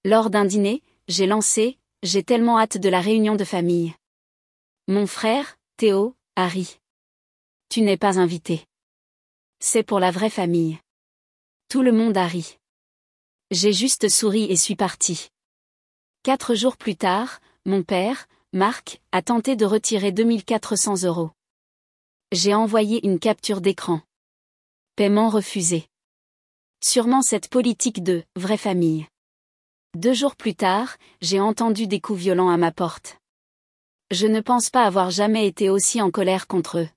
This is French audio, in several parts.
Lors d'un dîner, j'ai lancé « J'ai tellement hâte de la réunion de famille. Mon frère, Théo, a ri. Tu n'es pas invité. C'est pour la vraie famille. » Tout le monde a ri. J'ai juste souri et suis parti. 4 jours plus tard, mon père, Marc, a tenté de retirer 2400 €. J'ai envoyé une capture d'écran. Paiement refusé. Sûrement cette politique de « vraie famille ». 2 jours plus tard, j'ai entendu des coups violents à ma porte. Je ne pense pas avoir jamais été aussi en colère contre eux.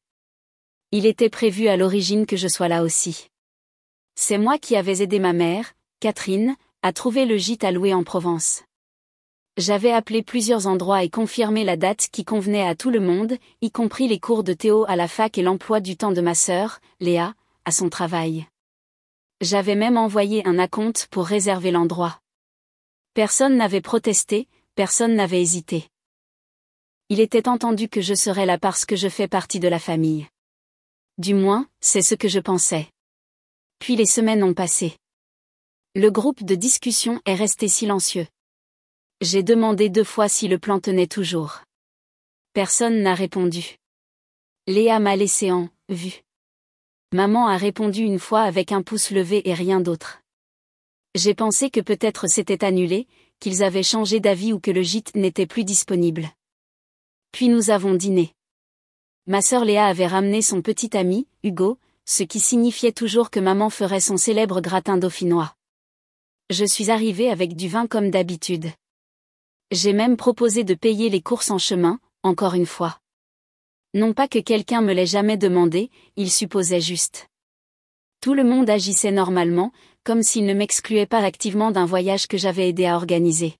Il était prévu à l'origine que je sois là aussi. C'est moi qui avais aidé ma mère, Catherine, à trouver le gîte à louer en Provence. J'avais appelé plusieurs endroits et confirmé la date qui convenait à tout le monde, y compris les cours de Théo à la fac et l'emploi du temps de ma sœur, Léa, à son travail. J'avais même envoyé un acompte pour réserver l'endroit. Personne n'avait protesté, personne n'avait hésité. Il était entendu que je serais là parce que je fais partie de la famille. Du moins, c'est ce que je pensais. Puis les semaines ont passé. Le groupe de discussion est resté silencieux. J'ai demandé 2 fois si le plan tenait toujours. Personne n'a répondu. Léa m'a laissé en vue. Maman a répondu une fois avec un pouce levé et rien d'autre. J'ai pensé que peut-être c'était annulé, qu'ils avaient changé d'avis ou que le gîte n'était plus disponible. Puis nous avons dîné. Ma sœur Léa avait ramené son petit ami, Hugo, ce qui signifiait toujours que maman ferait son célèbre gratin dauphinois. Je suis arrivée avec du vin comme d'habitude. J'ai même proposé de payer les courses en chemin, encore une fois. Non pas que quelqu'un me l'ait jamais demandé, il supposait juste. Tout le monde agissait normalement, comme s'il ne m'excluait pas activement d'un voyage que j'avais aidé à organiser.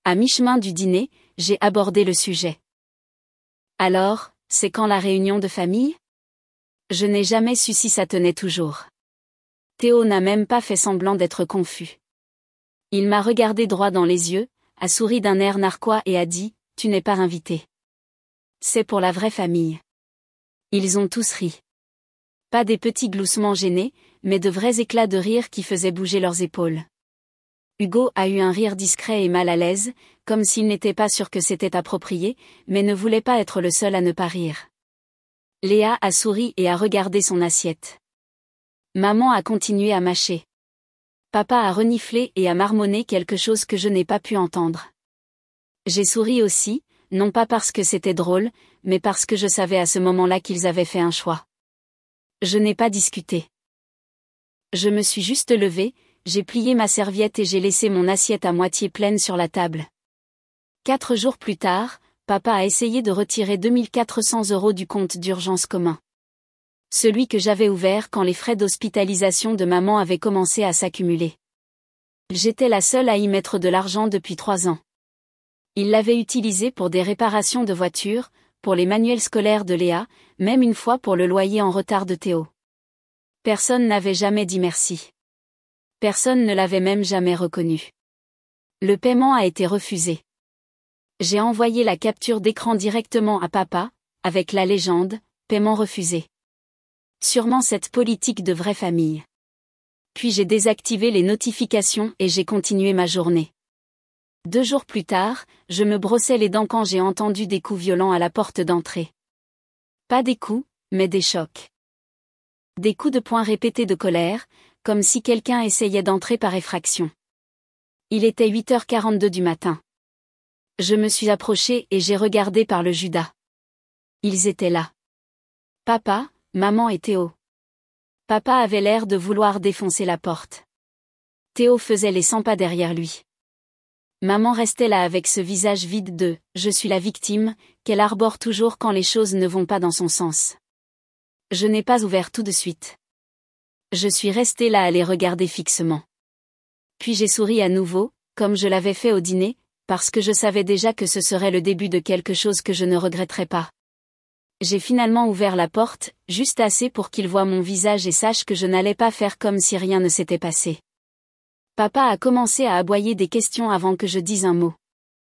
À mi-chemin du dîner, j'ai abordé le sujet. Alors, c'est quand la réunion de famille ? Je n'ai jamais su si ça tenait toujours. Théo n'a même pas fait semblant d'être confus. Il m'a regardé droit dans les yeux, a souri d'un air narquois et a dit « Tu n'es pas invité. C'est pour la vraie famille. » Ils ont tous ri. Pas des petits gloussements gênés, mais de vrais éclats de rire qui faisaient bouger leurs épaules. Hugo a eu un rire discret et mal à l'aise, comme s'il n'était pas sûr que c'était approprié, mais ne voulait pas être le seul à ne pas rire. Léa a souri et a regardé son assiette. Maman a continué à mâcher. Papa a reniflé et a marmonné quelque chose que je n'ai pas pu entendre. J'ai souri aussi, non pas parce que c'était drôle, mais parce que je savais à ce moment-là qu'ils avaient fait un choix. Je n'ai pas discuté. Je me suis juste levée, j'ai plié ma serviette et j'ai laissé mon assiette à moitié pleine sur la table. 4 jours plus tard, papa a essayé de retirer 2400 € du compte d'urgence commun. Celui que j'avais ouvert quand les frais d'hospitalisation de maman avaient commencé à s'accumuler. J'étais la seule à y mettre de l'argent depuis 3 ans. Il l'avait utilisé pour des réparations de voitures, pour les manuels scolaires de Léa, même une fois pour le loyer en retard de Théo. Personne n'avait jamais dit merci. Personne ne l'avait même jamais reconnu. Le paiement a été refusé. J'ai envoyé la capture d'écran directement à papa, avec la légende « Paiement refusé ». Sûrement cette politique de vraie famille. Puis j'ai désactivé les notifications et j'ai continué ma journée. 2 jours plus tard, je me brossais les dents quand j'ai entendu des coups violents à la porte d'entrée. Pas des coups, mais des chocs. Des coups de poing répétés de colère, comme si quelqu'un essayait d'entrer par effraction. Il était 8h42 du matin. Je me suis approchée et j'ai regardé par le Judas. Ils étaient là. Papa, maman et Théo. Papa avait l'air de vouloir défoncer la porte. Théo faisait les 100 pas derrière lui. Maman restait là avec ce visage vide de « je suis la victime » qu'elle arbore toujours quand les choses ne vont pas dans son sens. Je n'ai pas ouvert tout de suite. Je suis restée là à les regarder fixement. Puis j'ai souri à nouveau, comme je l'avais fait au dîner, parce que je savais déjà que ce serait le début de quelque chose que je ne regretterais pas. J'ai finalement ouvert la porte, juste assez pour qu'ils voient mon visage et sachent que je n'allais pas faire comme si rien ne s'était passé. Papa a commencé à aboyer des questions avant que je dise un mot.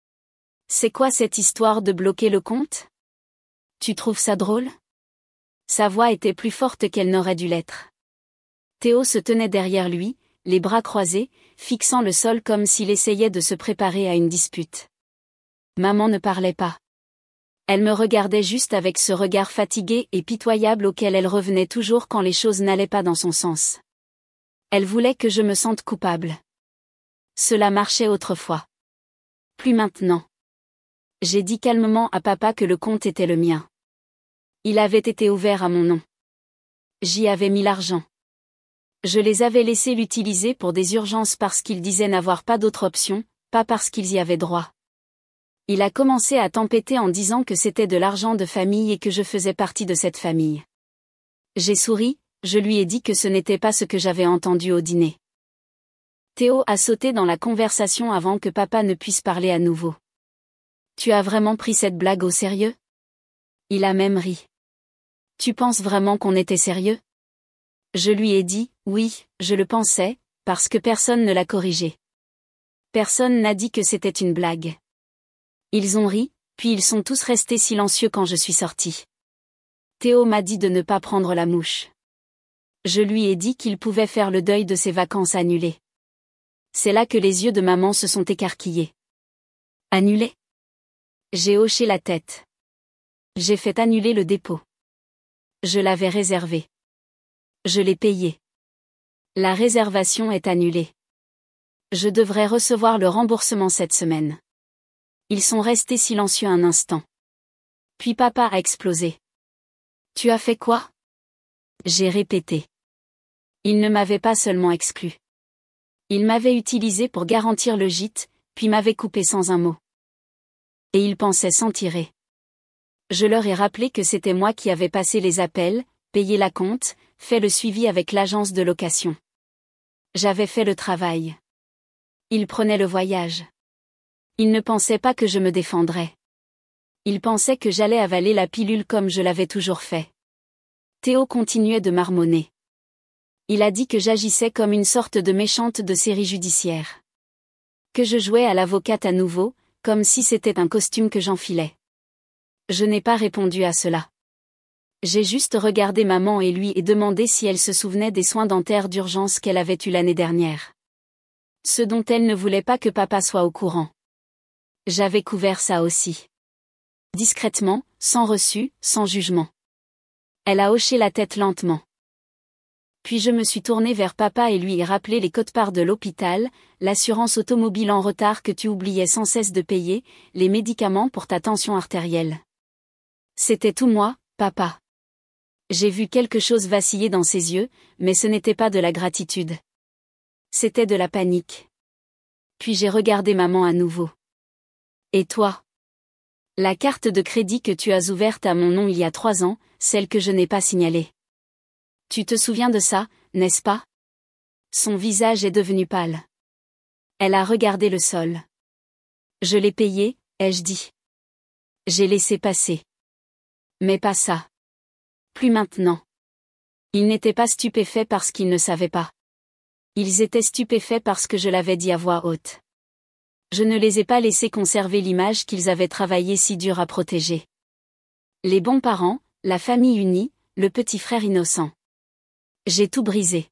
« C'est quoi cette histoire de bloquer le compte ? Tu trouves ça drôle ? » Sa voix était plus forte qu'elle n'aurait dû l'être. Théo se tenait derrière lui, les bras croisés, fixant le sol comme s'il essayait de se préparer à une dispute. Maman ne parlait pas. Elle me regardait juste avec ce regard fatigué et pitoyable auquel elle revenait toujours quand les choses n'allaient pas dans son sens. Elle voulait que je me sente coupable. Cela marchait autrefois. Plus maintenant. J'ai dit calmement à papa que le compte était le mien. Il avait été ouvert à mon nom. J'y avais mis l'argent. Je les avais laissés l'utiliser pour des urgences parce qu'ils disaient n'avoir pas d'autre option, pas parce qu'ils y avaient droit. Il a commencé à tempêter en disant que c'était de l'argent de famille et que je faisais partie de cette famille. J'ai souri, je lui ai dit que ce n'était pas ce que j'avais entendu au dîner. Théo a sauté dans la conversation avant que papa ne puisse parler à nouveau. Tu as vraiment pris cette blague au sérieux? Il a même ri. Tu penses vraiment qu'on était sérieux? Je lui ai dit, oui, je le pensais, parce que personne ne l'a corrigé. Personne n'a dit que c'était une blague. Ils ont ri, puis ils sont tous restés silencieux quand je suis sortie. Théo m'a dit de ne pas prendre la mouche. Je lui ai dit qu'il pouvait faire le deuil de ses vacances annulées. C'est là que les yeux de maman se sont écarquillés. Annulées? J'ai hoché la tête. J'ai fait annuler le dépôt. Je l'avais réservé. Je l'ai payé. La réservation est annulée. Je devrais recevoir le remboursement cette semaine. Ils sont restés silencieux un instant. Puis papa a explosé. Tu as fait quoi? J'ai répété. Il ne m'avait pas seulement exclu. Il m'avait utilisé pour garantir le gîte, puis m'avait coupé sans un mot. Et il pensait s'en tirer. Je leur ai rappelé que c'était moi qui avais passé les appels, payé la compte, fait le suivi avec l'agence de location. J'avais fait le travail. Il prenait le voyage. Il ne pensait pas que je me défendrais. Il pensait que j'allais avaler la pilule comme je l'avais toujours fait. Théo continuait de marmonner. Il a dit que j'agissais comme une sorte de méchante de série judiciaire. Que je jouais à l'avocate à nouveau, comme si c'était un costume que j'enfilais. Je n'ai pas répondu à cela. J'ai juste regardé maman et lui et demandé si elle se souvenait des soins dentaires d'urgence qu'elle avait eus l'année dernière. Ce dont elle ne voulait pas que papa soit au courant. J'avais couvert ça aussi. Discrètement, sans reçu, sans jugement. Elle a hoché la tête lentement. Puis je me suis tournée vers papa et lui ai rappelé les quotes-parts de l'hôpital, l'assurance automobile en retard que tu oubliais sans cesse de payer, les médicaments pour ta tension artérielle. C'était tout moi, papa. J'ai vu quelque chose vaciller dans ses yeux, mais ce n'était pas de la gratitude. C'était de la panique. Puis j'ai regardé maman à nouveau. Et toi? La carte de crédit que tu as ouverte à mon nom il y a 3 ans, celle que je n'ai pas signalée. Tu te souviens de ça, n'est-ce pas? Son visage est devenu pâle. Elle a regardé le sol. Je l'ai payé, ai-je dit. J'ai laissé passer. Mais pas ça. Plus maintenant. Ils n'étaient pas stupéfaits parce qu'ils ne savaient pas. Ils étaient stupéfaits parce que je l'avais dit à voix haute. Je ne les ai pas laissés conserver l'image qu'ils avaient travaillé si dur à protéger. Les bons parents, la famille unie, le petit frère innocent. J'ai tout brisé.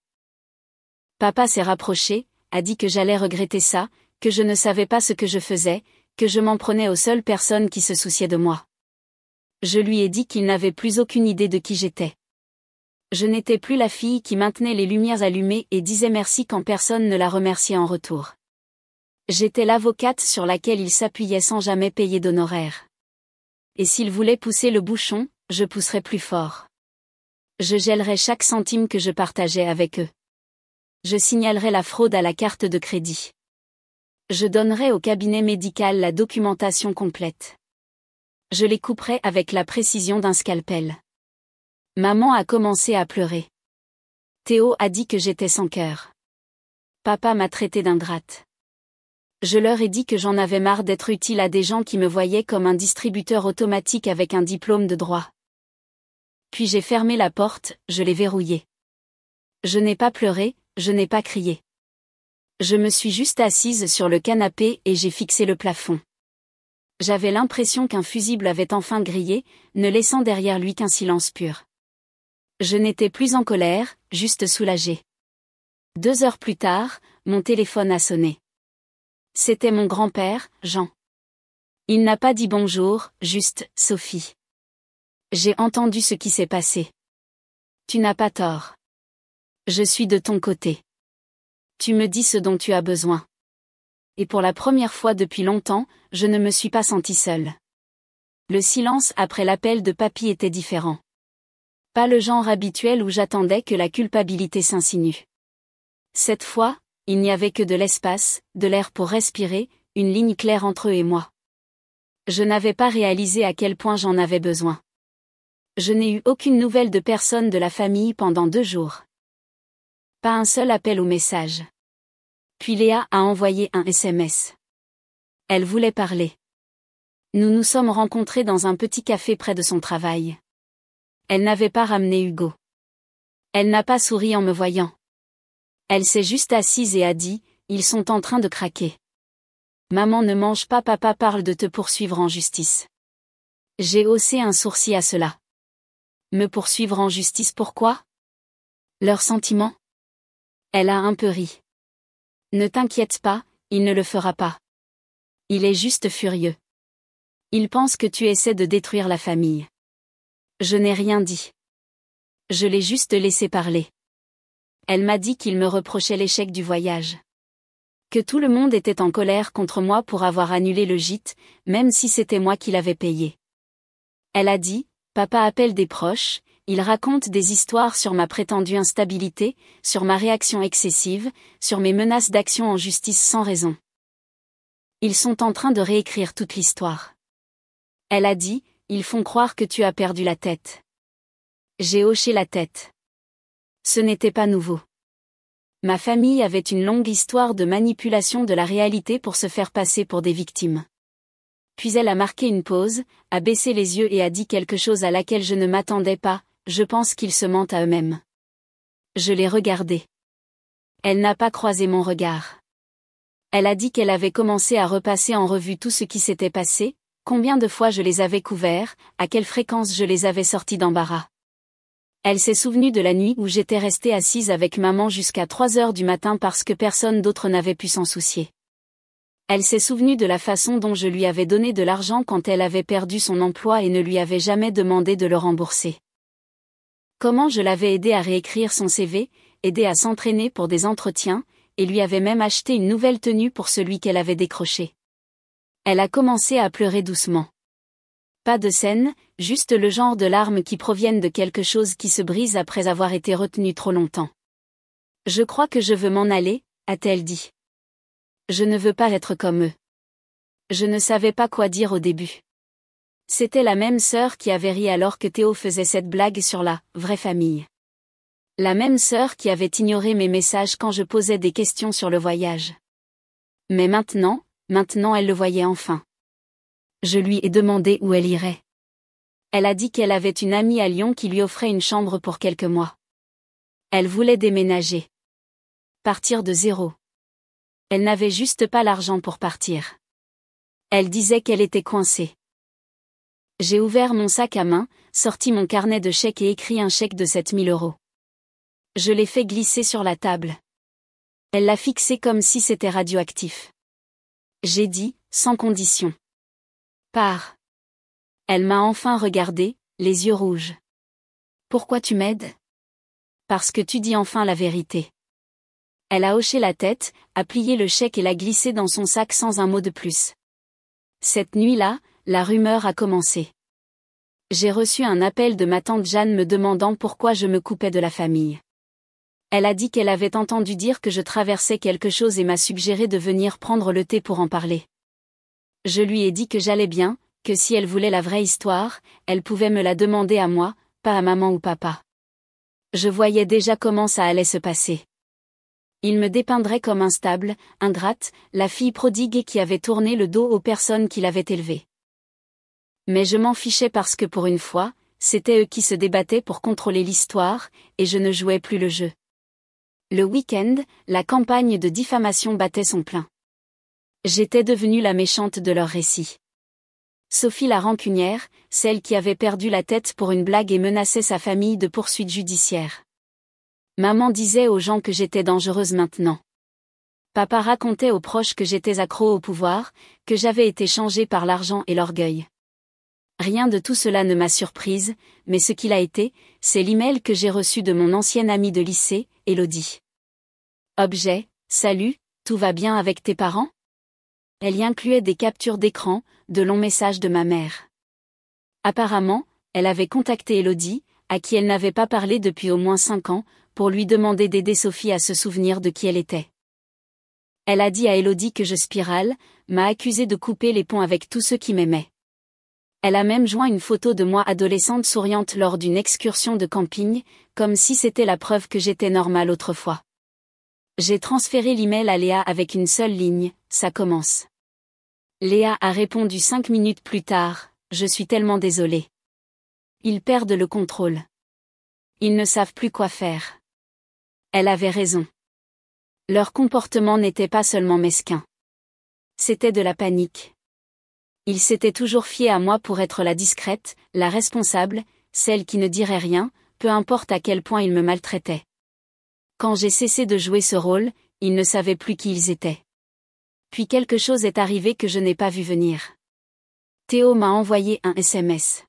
Papa s'est rapproché, a dit que j'allais regretter ça, que je ne savais pas ce que je faisais, que je m'en prenais aux seules personnes qui se souciaient de moi. Je lui ai dit qu'il n'avait plus aucune idée de qui j'étais. Je n'étais plus la fille qui maintenait les lumières allumées et disait merci quand personne ne la remerciait en retour. J'étais l'avocate sur laquelle il s'appuyait sans jamais payer d'honoraires. Et s'il voulait pousser le bouchon, je pousserais plus fort. Je gèlerais chaque centime que je partageais avec eux. Je signalerais la fraude à la carte de crédit. Je donnerais au cabinet médical la documentation complète. Je les couperais avec la précision d'un scalpel. Maman a commencé à pleurer. Théo a dit que j'étais sans cœur. Papa m'a traité d'ingrate. Je leur ai dit que j'en avais marre d'être utile à des gens qui me voyaient comme un distributeur automatique avec un diplôme de droit. Puis j'ai fermé la porte, je l'ai verrouillée. Je n'ai pas pleuré, je n'ai pas crié. Je me suis juste assise sur le canapé et j'ai fixé le plafond. J'avais l'impression qu'un fusible avait enfin grillé, ne laissant derrière lui qu'un silence pur. Je n'étais plus en colère, juste soulagée. 2 heures plus tard, mon téléphone a sonné. C'était mon grand-père, Jean. Il n'a pas dit bonjour, juste « Sophie ». J'ai entendu ce qui s'est passé. Tu n'as pas tort. Je suis de ton côté. Tu me dis ce dont tu as besoin. Et pour la première fois depuis longtemps, je ne me suis pas sentie seule. Le silence après l'appel de papy était différent. Pas le genre habituel où j'attendais que la culpabilité s'insinue. Cette fois, il n'y avait que de l'espace, de l'air pour respirer, une ligne claire entre eux et moi. Je n'avais pas réalisé à quel point j'en avais besoin. Je n'ai eu aucune nouvelle de personne de la famille pendant 2 jours. Pas un seul appel ou message. Puis Léa a envoyé un SMS. Elle voulait parler. Nous nous sommes rencontrés dans un petit café près de son travail. Elle n'avait pas ramené Hugo. Elle n'a pas souri en me voyant. Elle s'est juste assise et a dit, ils sont en train de craquer. Maman ne mange pas, papa parle de te poursuivre en justice. J'ai haussé un sourcil à cela. Me poursuivre en justice pourquoi? Leurs sentiments? Elle a un peu ri. Ne t'inquiète pas, il ne le fera pas. Il est juste furieux. Il pense que tu essaies de détruire la famille. Je n'ai rien dit. Je l'ai juste laissé parler. Elle m'a dit qu'il me reprochait l'échec du voyage. Que tout le monde était en colère contre moi pour avoir annulé le gîte, même si c'était moi qui l'avais payé. Elle a dit, papa appelle des proches, il raconte des histoires sur ma prétendue instabilité, sur ma réaction excessive, sur mes menaces d'action en justice sans raison. Ils sont en train de réécrire toute l'histoire. Elle a dit, ils font croire que tu as perdu la tête. J'ai hoché la tête. Ce n'était pas nouveau. Ma famille avait une longue histoire de manipulation de la réalité pour se faire passer pour des victimes. Puis elle a marqué une pause, a baissé les yeux et a dit quelque chose à laquelle je ne m'attendais pas, je pense qu'ils se mentent à eux-mêmes. Je l'ai regardée. Elle n'a pas croisé mon regard. Elle a dit qu'elle avait commencé à repasser en revue tout ce qui s'était passé, combien de fois je les avais couverts, à quelle fréquence je les avais sortis d'embarras. Elle s'est souvenue de la nuit où j'étais restée assise avec maman jusqu'à 3 heures du matin parce que personne d'autre n'avait pu s'en soucier. Elle s'est souvenue de la façon dont je lui avais donné de l'argent quand elle avait perdu son emploi et ne lui avait jamais demandé de le rembourser. Comment je l'avais aidé à réécrire son CV, aidé à s'entraîner pour des entretiens, et lui avais même acheté une nouvelle tenue pour celui qu'elle avait décroché. Elle a commencé à pleurer doucement. Pas de scène, juste le genre de larmes qui proviennent de quelque chose qui se brise après avoir été retenu trop longtemps. Je crois que je veux m'en aller, a-t-elle dit. Je ne veux pas être comme eux. Je ne savais pas quoi dire au début. C'était la même sœur qui avait ri alors que Théo faisait cette blague sur la « vraie famille ». La même sœur qui avait ignoré mes messages quand je posais des questions sur le voyage. Mais maintenant elle le voyait enfin. Je lui ai demandé où elle irait. Elle a dit qu'elle avait une amie à Lyon qui lui offrait une chambre pour quelques mois. Elle voulait déménager. Partir de zéro. Elle n'avait juste pas l'argent pour partir. Elle disait qu'elle était coincée. J'ai ouvert mon sac à main, sorti mon carnet de chèques et écrit un chèque de 7 000 €. Je l'ai fait glisser sur la table. Elle l'a fixé comme si c'était radioactif. J'ai dit, sans condition. Pars. Elle m'a enfin regardé, les yeux rouges. Pourquoi tu m'aides? Parce que tu dis enfin la vérité. Elle a hoché la tête, a plié le chèque et l'a glissé dans son sac sans un mot de plus. Cette nuit-là, la rumeur a commencé. J'ai reçu un appel de ma tante Jeanne me demandant pourquoi je me coupais de la famille. Elle a dit qu'elle avait entendu dire que je traversais quelque chose et m'a suggéré de venir prendre le thé pour en parler. Je lui ai dit que j'allais bien, que si elle voulait la vraie histoire, elle pouvait me la demander à moi, pas à maman ou papa. Je voyais déjà comment ça allait se passer. Il me dépeindrait comme instable, ingrate, la fille prodigue qui avait tourné le dos aux personnes qui l'avaient élevée. Mais je m'en fichais parce que pour une fois, c'était eux qui se débattaient pour contrôler l'histoire, et je ne jouais plus le jeu. Le week-end, la campagne de diffamation battait son plein. J'étais devenue la méchante de leur récit. Sophie la rancunière, celle qui avait perdu la tête pour une blague et menaçait sa famille de poursuites judiciaires. Maman disait aux gens que j'étais dangereuse maintenant. Papa racontait aux proches que j'étais accro au pouvoir, que j'avais été changée par l'argent et l'orgueil. Rien de tout cela ne m'a surprise, mais ce qu'il a été, c'est l'email que j'ai reçu de mon ancienne amie de lycée, Elodie. Objet, salut, tout va bien avec tes parents? Elle y incluait des captures d'écran, de longs messages de ma mère. Apparemment, elle avait contacté Elodie, à qui elle n'avait pas parlé depuis au moins 5 ans, pour lui demander d'aider Sophie à se souvenir de qui elle était. Elle a dit à Elodie que je spirale, m'a accusé de couper les ponts avec tous ceux qui m'aimaient. Elle a même joint une photo de moi adolescente souriante lors d'une excursion de camping, comme si c'était la preuve que j'étais normale autrefois. J'ai transféré l'email à Léa avec une seule ligne, ça commence. Léa a répondu 5 minutes plus tard, je suis tellement désolée. Ils perdent le contrôle. Ils ne savent plus quoi faire. Elle avait raison. Leur comportement n'était pas seulement mesquin. C'était de la panique. Ils s'étaient toujours fiés à moi pour être la discrète, la responsable, celle qui ne dirait rien, peu importe à quel point ils me maltraitaient. Quand j'ai cessé de jouer ce rôle, ils ne savaient plus qui ils étaient. Puis quelque chose est arrivé que je n'ai pas vu venir. Théo m'a envoyé un SMS.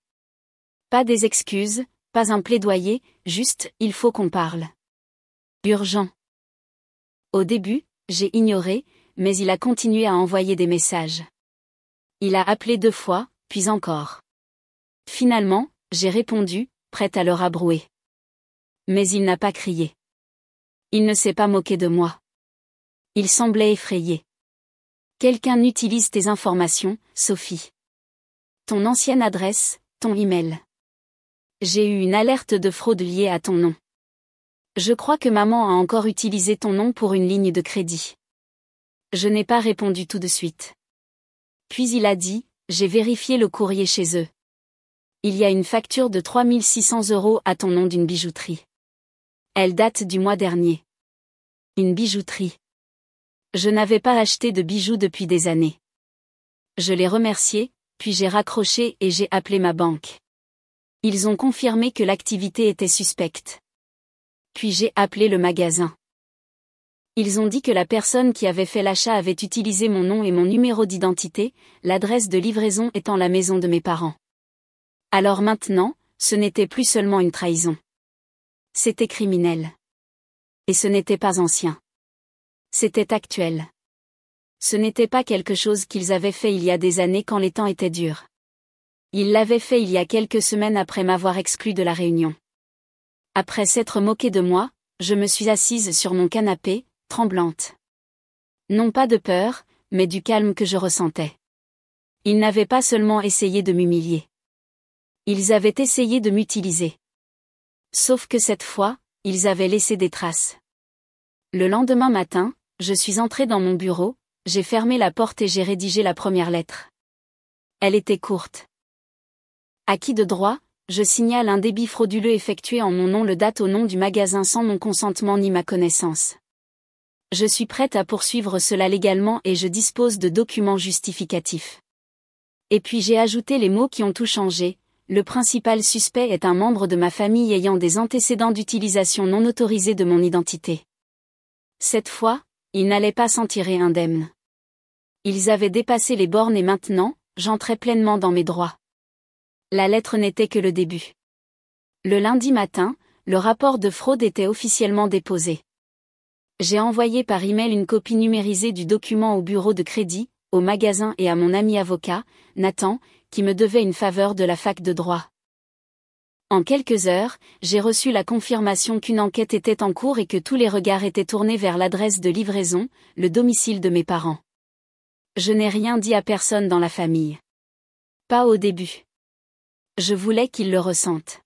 Pas des excuses, pas un plaidoyer, juste, il faut qu'on parle. Urgent. Au début, j'ai ignoré, mais il a continué à envoyer des messages. Il a appelé 2 fois, puis encore. Finalement, j'ai répondu, prête à le rabrouer. Mais il n'a pas crié. Il ne s'est pas moqué de moi. Il semblait effrayé. Quelqu'un utilise tes informations, Sophie. Ton ancienne adresse, ton email. J'ai eu une alerte de fraude liée à ton nom. Je crois que maman a encore utilisé ton nom pour une ligne de crédit. Je n'ai pas répondu tout de suite. Puis il a dit, j'ai vérifié le courrier chez eux. Il y a une facture de 3 600 € à ton nom d'une bijouterie. Elle date du mois dernier. Une bijouterie. Je n'avais pas acheté de bijoux depuis des années. Je l'ai remercié, puis j'ai raccroché et j'ai appelé ma banque. Ils ont confirmé que l'activité était suspecte. Puis j'ai appelé le magasin. Ils ont dit que la personne qui avait fait l'achat avait utilisé mon nom et mon numéro d'identité, l'adresse de livraison étant la maison de mes parents. Alors maintenant, ce n'était plus seulement une trahison. C'était criminel. Et ce n'était pas ancien. C'était actuel. Ce n'était pas quelque chose qu'ils avaient fait il y a des années quand les temps étaient durs. Ils l'avaient fait il y a quelques semaines après m'avoir exclu de la réunion. Après s'être moqué de moi, je me suis assise sur mon canapé, tremblante. Non pas de peur, mais du calme que je ressentais. Ils n'avaient pas seulement essayé de m'humilier. Ils avaient essayé de m'utiliser. Sauf que cette fois, ils avaient laissé des traces. Le lendemain matin, je suis entrée dans mon bureau, j'ai fermé la porte et j'ai rédigé la première lettre. Elle était courte. À qui de droit, je signale un débit frauduleux effectué en mon nom, le date au nom du magasin sans mon consentement ni ma connaissance. Je suis prête à poursuivre cela légalement et je dispose de documents justificatifs. Et puis j'ai ajouté les mots qui ont tout changé. Le principal suspect est un membre de ma famille ayant des antécédents d'utilisation non autorisée de mon identité. Cette fois, ils n'allaient pas s'en tirer indemnes. Ils avaient dépassé les bornes et maintenant, j'entrais pleinement dans mes droits. La lettre n'était que le début. Le lundi matin, le rapport de fraude était officiellement déposé. J'ai envoyé par email une copie numérisée du document au bureau de crédit, au magasin et à mon ami avocat, Nathan, qui me devait une faveur de la fac de droit. En quelques heures, j'ai reçu la confirmation qu'une enquête était en cours et que tous les regards étaient tournés vers l'adresse de livraison, le domicile de mes parents. Je n'ai rien dit à personne dans la famille. Pas au début. Je voulais qu'ils le ressentent.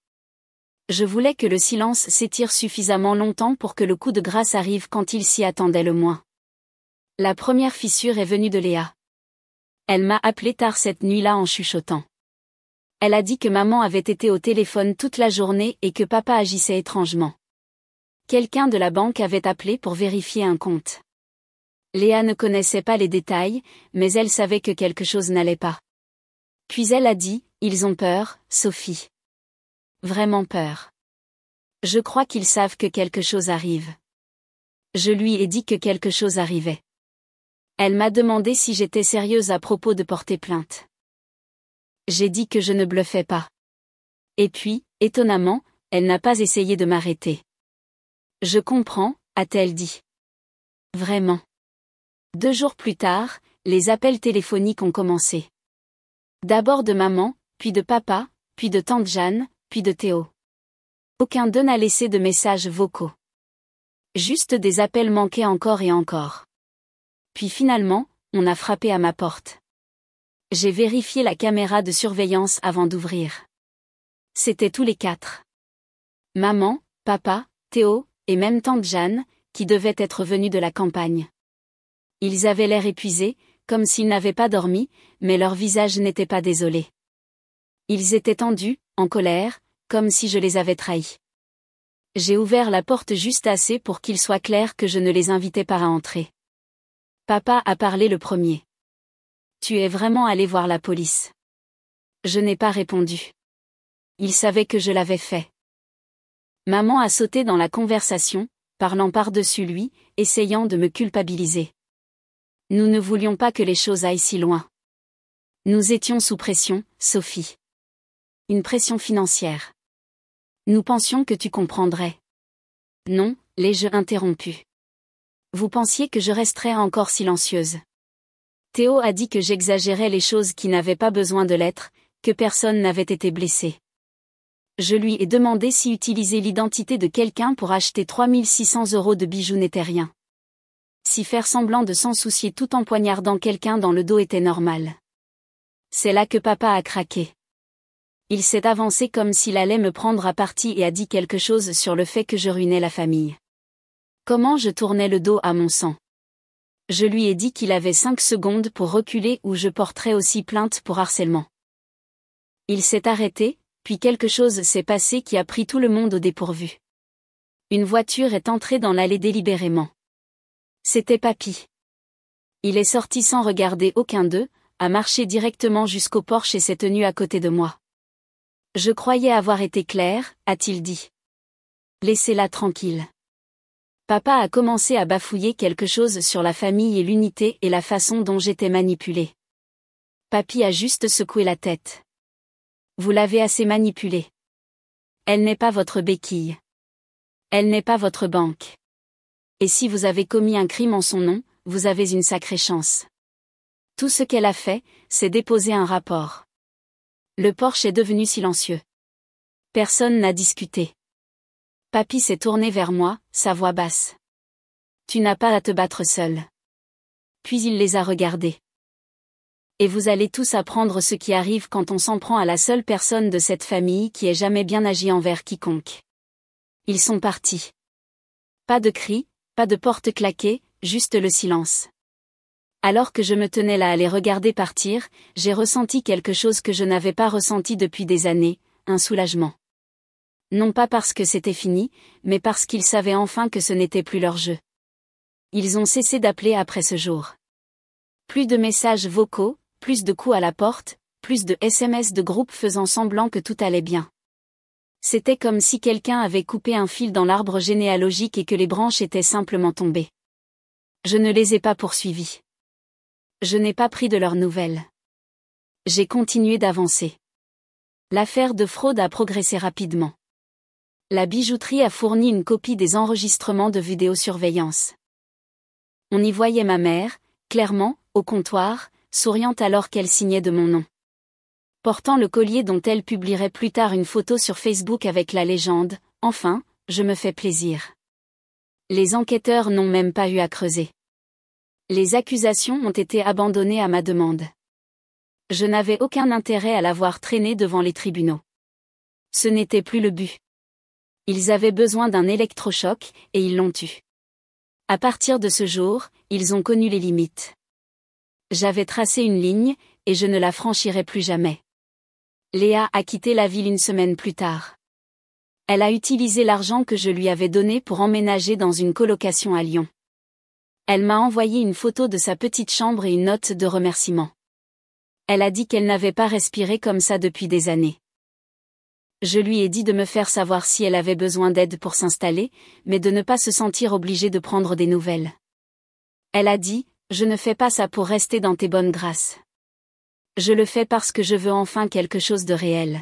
Je voulais que le silence s'étire suffisamment longtemps pour que le coup de grâce arrive quand il s'y attendait le moins. La première fissure est venue de Léa. Elle m'a appelé tard cette nuit-là en chuchotant. Elle a dit que maman avait été au téléphone toute la journée et que papa agissait étrangement. Quelqu'un de la banque avait appelé pour vérifier un compte. Léa ne connaissait pas les détails, mais elle savait que quelque chose n'allait pas. Puis elle a dit, ils ont peur, Sophie. Vraiment peur. Je crois qu'ils savent que quelque chose arrive. Je lui ai dit que quelque chose arrivait. Elle m'a demandé si j'étais sérieuse à propos de porter plainte. J'ai dit que je ne bluffais pas. Et puis, étonnamment, elle n'a pas essayé de m'arrêter. Je comprends, a-t-elle dit. Vraiment. 2 jours plus tard, les appels téléphoniques ont commencé. D'abord de maman, puis de papa, puis de tante Jeanne, puis de Théo. Aucun d'eux n'a laissé de messages vocaux. Juste des appels manqués encore et encore. Puis finalement, on a frappé à ma porte. J'ai vérifié la caméra de surveillance avant d'ouvrir. C'étaient tous les 4. Maman, papa, Théo, et même tante Jeanne, qui devaient être venus de la campagne. Ils avaient l'air épuisés, comme s'ils n'avaient pas dormi, mais leur visage n'était pas désolé. Ils étaient tendus, en colère, comme si je les avais trahis. J'ai ouvert la porte juste assez pour qu'il soit clair que je ne les invitais pas à entrer. Papa a parlé le premier. Tu es vraiment allé voir la police? Je n'ai pas répondu. Il savait que je l'avais fait. Maman a sauté dans la conversation, parlant par-dessus lui, essayant de me culpabiliser. Nous ne voulions pas que les choses aillent si loin. Nous étions sous pression, Sophie. Une pression financière. Nous pensions que tu comprendrais. Non, l'ai-je interrompu. Vous pensiez que je resterais encore silencieuse. Théo a dit que j'exagérais les choses qui n'avaient pas besoin de l'être, que personne n'avait été blessé. Je lui ai demandé si utiliser l'identité de quelqu'un pour acheter 3600 € de bijoux n'était rien. Si faire semblant de s'en soucier tout en poignardant quelqu'un dans le dos était normal. C'est là que papa a craqué. Il s'est avancé comme s'il allait me prendre à partie et a dit quelque chose sur le fait que je ruinais la famille. Comment je tournais le dos à mon sang. Je lui ai dit qu'il avait 5 secondes pour reculer ou je porterais aussi plainte pour harcèlement. Il s'est arrêté, puis quelque chose s'est passé qui a pris tout le monde au dépourvu. Une voiture est entrée dans l'allée délibérément. C'était papy. Il est sorti sans regarder aucun d'eux, a marché directement jusqu'au porche et s'est tenu à côté de moi. Je croyais avoir été clair, a-t-il dit. Laissez-la tranquille. Papa a commencé à bafouiller quelque chose sur la famille et l'unité et la façon dont j'étais manipulée. Papy a juste secoué la tête. Vous l'avez assez manipulée. Elle n'est pas votre béquille. Elle n'est pas votre banque. Et si vous avez commis un crime en son nom, vous avez une sacrée chance. Tout ce qu'elle a fait, c'est déposer un rapport. Le porche est devenu silencieux. Personne n'a discuté. Papy s'est tourné vers moi, sa voix basse. Tu n'as pas à te battre seul. Puis il les a regardés. Et vous allez tous apprendre ce qui arrive quand on s'en prend à la seule personne de cette famille qui ait jamais bien agi envers quiconque. Ils sont partis. Pas de cris, pas de porte claquée, juste le silence. Alors que je me tenais là à les regarder partir, j'ai ressenti quelque chose que je n'avais pas ressenti depuis des années, un soulagement. Non pas parce que c'était fini, mais parce qu'ils savaient enfin que ce n'était plus leur jeu. Ils ont cessé d'appeler après ce jour. Plus de messages vocaux, plus de coups à la porte, plus de SMS de groupe faisant semblant que tout allait bien. C'était comme si quelqu'un avait coupé un fil dans l'arbre généalogique et que les branches étaient simplement tombées. Je ne les ai pas poursuivis. Je n'ai pas pris de leurs nouvelles. J'ai continué d'avancer. L'affaire de fraude a progressé rapidement. La bijouterie a fourni une copie des enregistrements de vidéosurveillance. On y voyait ma mère, clairement, au comptoir, souriant alors qu'elle signait de mon nom. Portant le collier dont elle publierait plus tard une photo sur Facebook avec la légende « Enfin, je me fais plaisir ». Les enquêteurs n'ont même pas eu à creuser. Les accusations ont été abandonnées à ma demande. Je n'avais aucun intérêt à la voir traîner devant les tribunaux. Ce n'était plus le but. Ils avaient besoin d'un électrochoc, et ils l'ont eu. À partir de ce jour, ils ont connu les limites. J'avais tracé une ligne, et je ne la franchirai plus jamais. Léa a quitté la ville une semaine plus tard. Elle a utilisé l'argent que je lui avais donné pour emménager dans une colocation à Lyon. Elle m'a envoyé une photo de sa petite chambre et une note de remerciement. Elle a dit qu'elle n'avait pas respiré comme ça depuis des années. Je lui ai dit de me faire savoir si elle avait besoin d'aide pour s'installer, mais de ne pas se sentir obligée de prendre des nouvelles. Elle a dit, Je ne fais pas ça pour rester dans tes bonnes grâces. Je le fais parce que je veux enfin quelque chose de réel.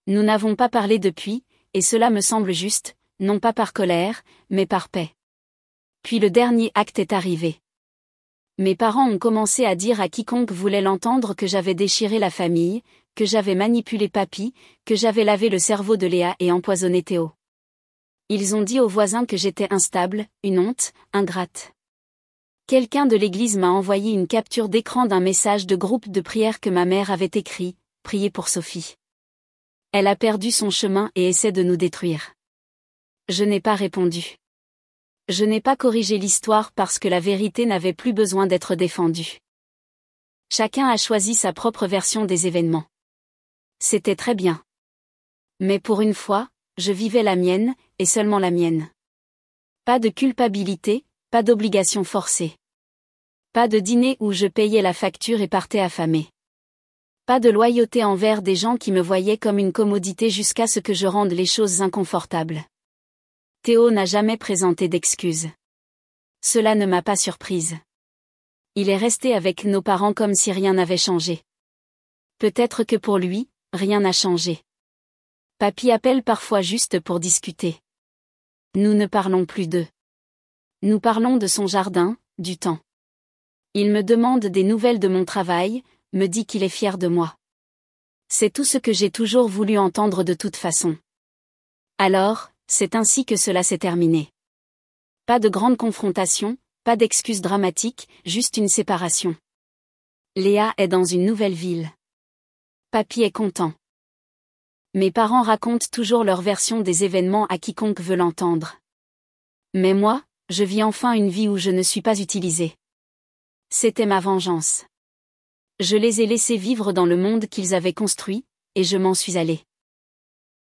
Nous n'avons pas parlé depuis, et cela me semble juste, non pas par colère, mais par paix. Puis le dernier acte est arrivé. Mes parents ont commencé à dire à quiconque voulait l'entendre que j'avais déchiré la famille, que j'avais manipulé papy, que j'avais lavé le cerveau de Léa et empoisonné Théo. Ils ont dit aux voisins que j'étais instable, une honte, ingrate. Quelqu'un de l'église m'a envoyé une capture d'écran d'un message de groupe de prière que ma mère avait écrit, « Priez pour Sophie. Elle a perdu son chemin et essaie de nous détruire. » Je n'ai pas répondu. Je n'ai pas corrigé l'histoire parce que la vérité n'avait plus besoin d'être défendue. Chacun a choisi sa propre version des événements. C'était très bien. Mais pour une fois, je vivais la mienne, et seulement la mienne. Pas de culpabilité, pas d'obligation forcée. Pas de dîner où je payais la facture et partais affamé. Pas de loyauté envers des gens qui me voyaient comme une commodité jusqu'à ce que je rende les choses inconfortables. Théo n'a jamais présenté d'excuses. Cela ne m'a pas surprise. Il est resté avec nos parents comme si rien n'avait changé. Peut-être que pour lui, rien n'a changé. Papy appelle parfois juste pour discuter. Nous ne parlons plus d'eux. Nous parlons de son jardin, du temps. Il me demande des nouvelles de mon travail, me dit qu'il est fier de moi. C'est tout ce que j'ai toujours voulu entendre de toute façon. Alors, c'est ainsi que cela s'est terminé. Pas de grande confrontation, pas d'excuses dramatiques, juste une séparation. Léa est dans une nouvelle ville. Papy est content. Mes parents racontent toujours leur version des événements à quiconque veut l'entendre. Mais moi, je vis enfin une vie où je ne suis pas utilisée. C'était ma vengeance. Je les ai laissés vivre dans le monde qu'ils avaient construit, et je m'en suis allée.